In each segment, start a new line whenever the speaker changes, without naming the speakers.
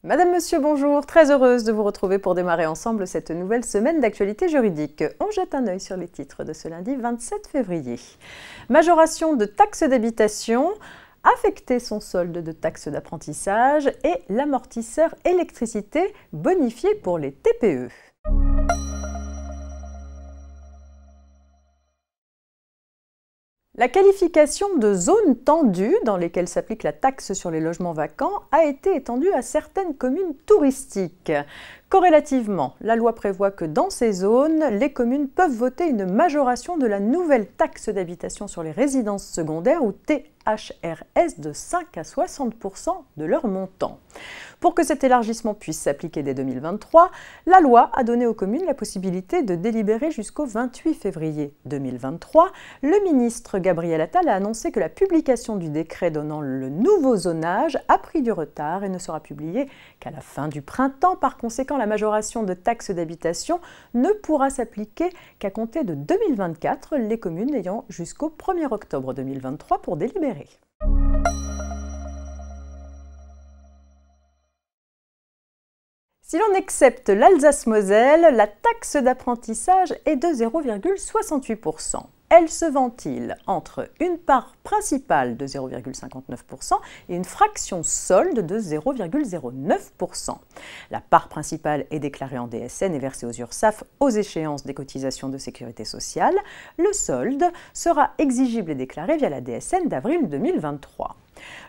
Madame, Monsieur, bonjour, très heureuse de vous retrouver pour démarrer ensemble cette nouvelle semaine d'actualité juridique. On jette un œil sur les titres de ce lundi 27 février. Majoration de taxes d'habitation, affecter son solde de taxes d'apprentissage et l'amortisseur électricité bonifié pour les TPE. La qualification de zones tendues, dans lesquelles s'applique la taxe sur les logements vacants, a été étendue à certaines communes touristiques. Corrélativement, la loi prévoit que dans ces zones, les communes peuvent voter une majoration de la nouvelle taxe d'habitation sur les résidences secondaires ou THRS de 5 à 60% de leur montant. Pour que cet élargissement puisse s'appliquer dès 2023, la loi a donné aux communes la possibilité de délibérer jusqu'au 28 février 2023. Le ministre Gabriel Attal a annoncé que la publication du décret donnant le nouveau zonage a pris du retard et ne sera publiée qu'à la fin du printemps. Par conséquent, la majoration de taxes d'habitation ne pourra s'appliquer qu'à compter de 2024, les communes ayant jusqu'au 1er octobre 2023 pour délibérer. Si l'on accepte l'Alsace-Moselle, la taxe d'apprentissage est de 0,68%. Elle se ventile entre une part principale de 0,59% et une fraction solde de 0,09%. La part principale est déclarée en DSN et versée aux URSSAF aux échéances des cotisations de sécurité sociale. Le solde sera exigible et déclaré via la DSN d'avril 2023.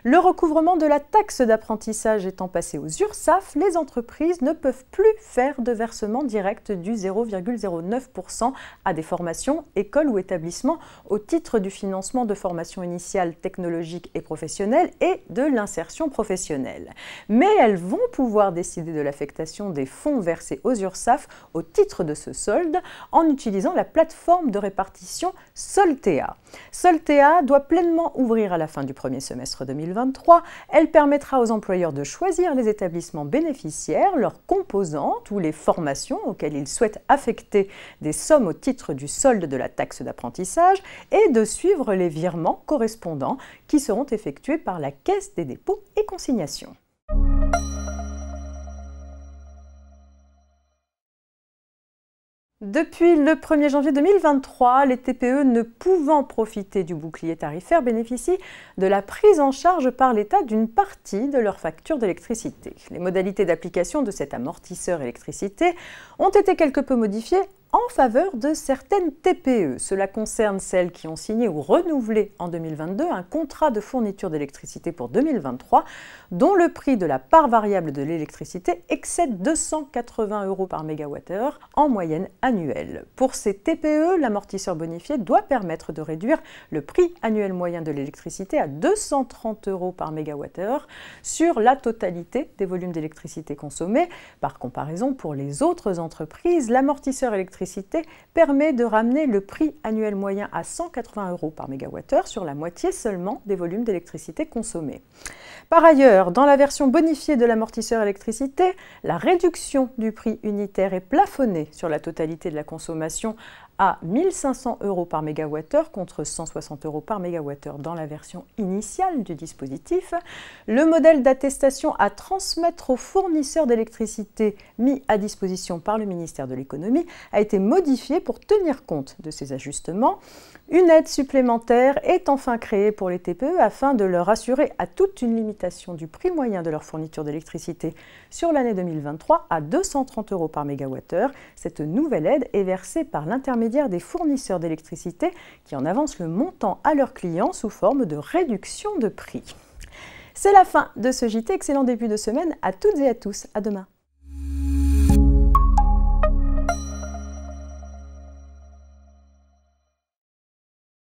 Le recouvrement de la taxe d'apprentissage étant passé aux URSSAF, les entreprises ne peuvent plus faire de versement direct du 0,09% à des formations, écoles ou établissements au titre du financement de formations initiales technologiques et professionnelles et de l'insertion professionnelle. Mais elles vont pouvoir décider de l'affectation des fonds versés aux URSSAF au titre de ce solde en utilisant la plateforme de répartition Soltea. Soltea doit pleinement ouvrir à la fin du premier semestre 2023. Elle permettra aux employeurs de choisir les établissements bénéficiaires, leurs composantes ou les formations auxquelles ils souhaitent affecter des sommes au titre du solde de la taxe d'apprentissage et de suivre les virements correspondants qui seront effectués par la Caisse des dépôts et consignations. Depuis le 1er janvier 2023, les TPE ne pouvant profiter du bouclier tarifaire bénéficient de la prise en charge par l'État d'une partie de leur facture d'électricité. Les modalités d'application de cet amortisseur électricité ont été quelque peu modifiées en faveur de certaines TPE. Cela concerne celles qui ont signé ou renouvelé en 2022 un contrat de fourniture d'électricité pour 2023 dont le prix de la part variable de l'électricité excède 280 € par mégawattheure en moyenne annuelle. Pour ces TPE, l'amortisseur bonifié doit permettre de réduire le prix annuel moyen de l'électricité à 230 € par mégawattheure sur la totalité des volumes d'électricité consommés. Par comparaison, pour les autres entreprises, l'amortisseur électricité permet de ramener le prix annuel moyen à 180 € par mégawattheure sur la moitié seulement des volumes d'électricité consommés. Par ailleurs, dans la version bonifiée de l'amortisseur électricité, la réduction du prix unitaire est plafonnée sur la totalité de la consommation à 1 500 € par mégawattheure contre 160 € par mégawattheure dans la version initiale du dispositif. Le modèle d'attestation à transmettre aux fournisseurs d'électricité mis à disposition par le ministère de l'Économie a été modifié pour tenir compte de ces ajustements. Une aide supplémentaire est enfin créée pour les TPE afin de leur assurer à toute une limitation du prix moyen de leur fourniture d'électricité sur l'année 2023 à 230 € par mégawattheure. Cette nouvelle aide est versée par l'intermédiaire des fournisseurs d'électricité qui en avancent le montant à leurs clients sous forme de réduction de prix. C'est la fin de ce JT. Excellent début de semaine à toutes et à tous. À demain.